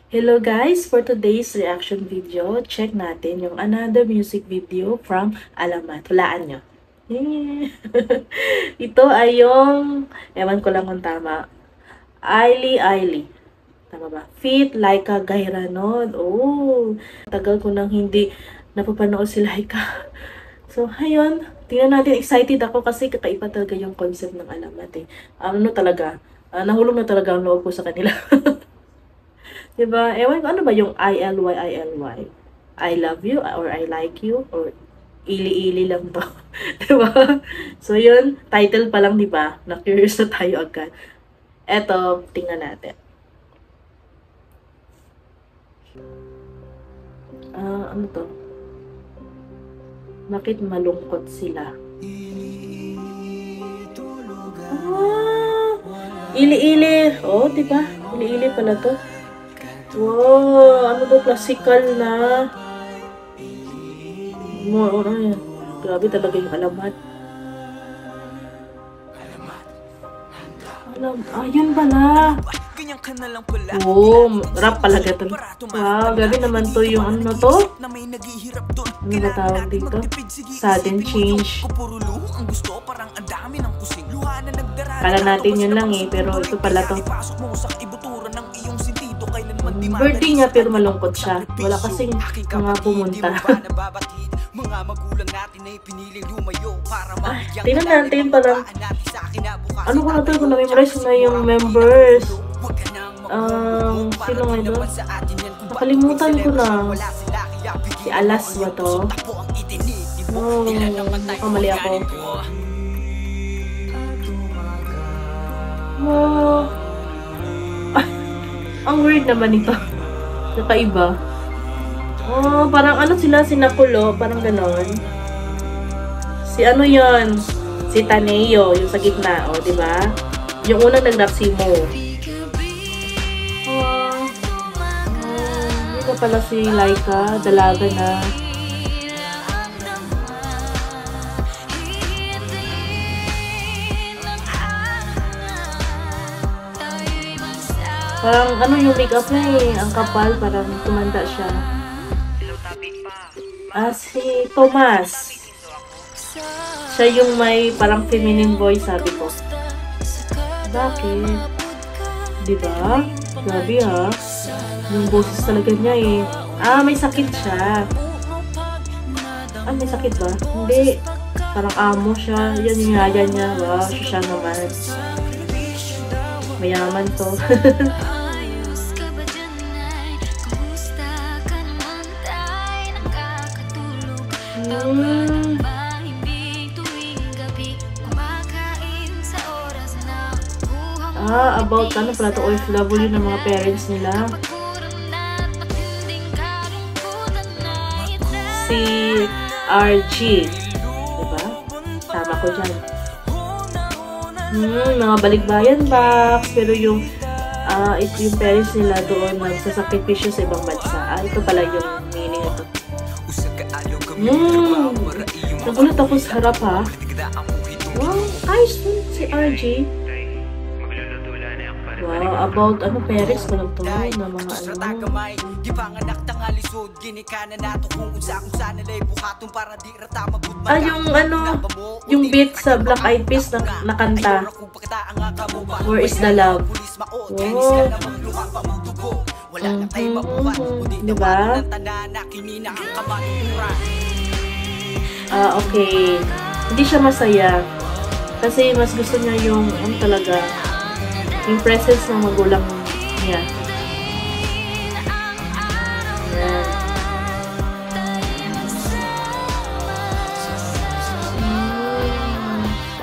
Hello guys! For today's reaction video, check natin yung another music video from Alamat. Hulaan nyo. Ito ay yung, ewan ko lang kung tama, Ailey. Tama ba? Feat Laika Gayranod. Oh, tagal ko nang hindi napapanood si Laika. So, ayun. Tingnan natin. Excited ako kasi kakaiba talaga yung concept ng Alamat eh. Ano talaga? Nahulog na talaga ang loob ko sa kanila. Diba? Ewan ko, ano ba yung ILY? I love you, or I like you, or ili-ili lang to. Diba? So, yun, title pa lang, diba? Na-curious na tayo agad. Eto, tingnan natin. Ano to? Bakit malungkot sila? Ili-ili. Oh, diba? Ili-ili pala to. Wow, ano to, classical na. Grabe talaga yung Alamat. Ayun pala. Oh, rap pala gato. Wow, grabe naman to yung ano to. Ano ba tawag dito? Sudden change. Kala natin yun lang eh, pero ito pala to. Birthday niya pero malungkot siya. Wala kasing mga pumunta. Tingnan natin parang ano ko na to kung na-memorize na yung members. Sino nga ito? Nakalimutan ko na. Si Alas ba to? Oh, nakamali ako. Oh. Ang weird naman ito. Nakaiba. Oh, parang ano sila, sinakulo. Parang ganon. Si ano yon? Si Taneo, yung sa gitna. O, diba? Yung unang nag-rap si Mo. Ito pala si Laika. Dalaga na. Parang ano yung makeup niya eh. Ang kapal, parang tumanda siya. Si Thomas. Siya yung may parang feminine voice, sabi ko. Bakit? Diba? Grabe ha. Yung boses talaga niya eh. May sakit siya. May sakit ba? Hindi. Parang amo siya. Yan yung yaya niya. Wow, siya naman. Mayaman to. About ano pala to, OFW ng mga parents nila. Si RG. Diba? Tama ko dyan. Mga balikbayan box. Pero yung yung parents nila doon nagsasakripisyo sa ibang bansa. Ito pala yung meaning ito. Nagulat ako sa harap ha. Wow, ayos nun si RG. Wow, about ano, parents ko lang to na mga ano. Yung ano, yung beat sa Black Eyed Peas na kanta. Where is the love? Wow. Diba? Okay. Hindi siya masaya. Kasi mas gusto niya yung ano talaga, yung presence ng magulang niya. Yan.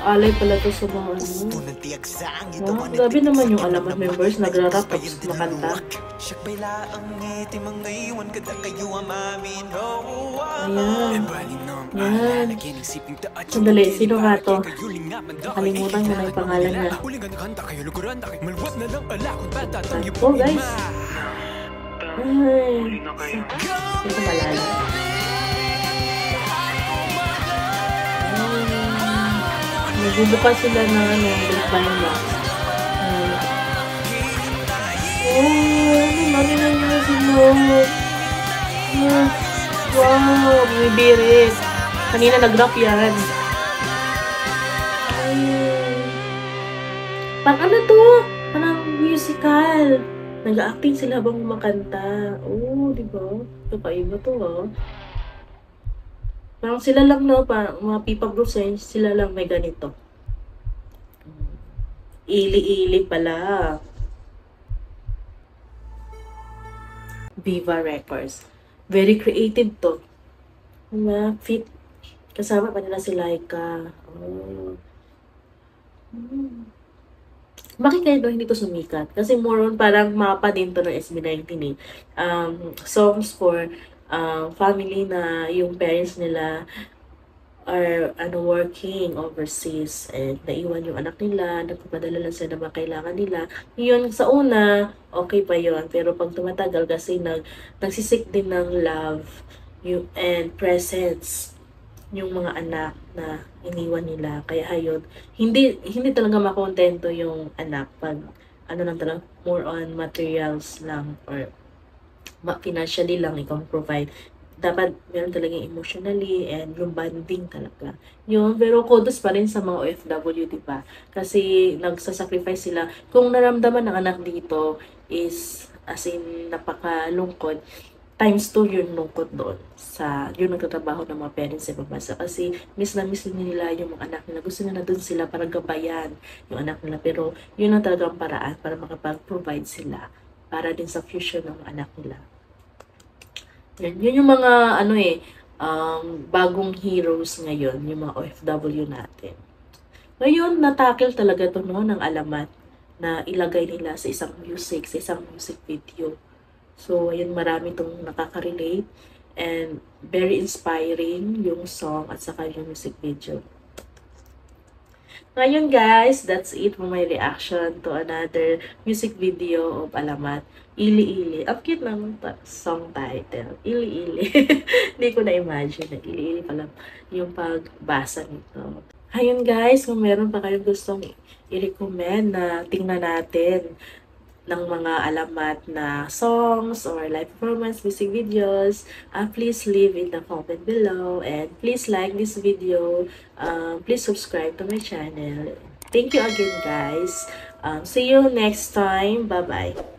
Alay pala to sa mga ano. Wow, grabe naman yung Alamat members. Nagra-rap tapos makanta. Ayan. Yan. Sandali, sino nga to? Nakalimutan ko na yung pangalan niya. Oh guys. Ay. Ito malalim. Nagbubukas sila ng ano, balikbayan box. Oh, ano, mami na Ah, wow, bumibirit. Kanina nag-rock yan. Ay. Parang ano to? Parang musical. Nag-acting sila habang kumakanta. Oh, di ba? Kakaiba to, ah. Parang sila lang, no? Parang mga P-pop groups, eh, sila lang may ganito. Ili-ili pala. Viva Records. Very creative to. Diba? Fit. Kasama pa nila si Laika. Oh. Bakit kaya daw hindi to sumikat? Kasi more on parang mapa din to ng SB19 eh. Songs for family na yung parents nila are working overseas and naiwan yung anak nila, nagpapadala lang sila ng mga kailangan nila. Yun, sa una, okay pa yun. Pero pag tumatagal kasi nagsisik din ng love and presence yung mga anak na iniwan nila. Kaya ayun, hindi talaga makontento yung anak pag lang talaga, more on materials lang or financially lang ikaw provide. Dapat meron talagang emotionally and yung bonding talaga. Yun, pero kudos pa rin sa mga OFW, di ba? Kasi nagsasacrifice sila. Kung naramdaman ng anak dito is as in napakalungkot, times 2 yung lungkot doon sa yung nagtatrabaho ng mga parents sa babasa. Kasi miss nila yung mga anak nila. Gusto na doon sila para gabayan yung anak nila. Pero yun ang talagang paraan para makapag-provide sila para din sa future ng anak nila. Yun yung mga bagong heroes ngayon, yung mga OFW natin. Ngayon, natakil talaga to no, ng Alamat na ilagay nila sa isang music video. So, ayun, marami itong nakaka-relate and very inspiring yung song at saka yung music video. Ngayon guys, that's it for my reaction to another music video of Alamat. Ili-ili. Ang cute ng song title. Ili-ili. Hindi ko na-imagine na ili-ili pala yung pagbasa nito. Ayun guys, kung meron pa kayong gustong i-recommend na tingnan natin ng mga Alamat na songs or live performance music videos, please leave in the comment below and please like this video. Please subscribe to my channel. Thank you again guys. See you next time. Bye bye.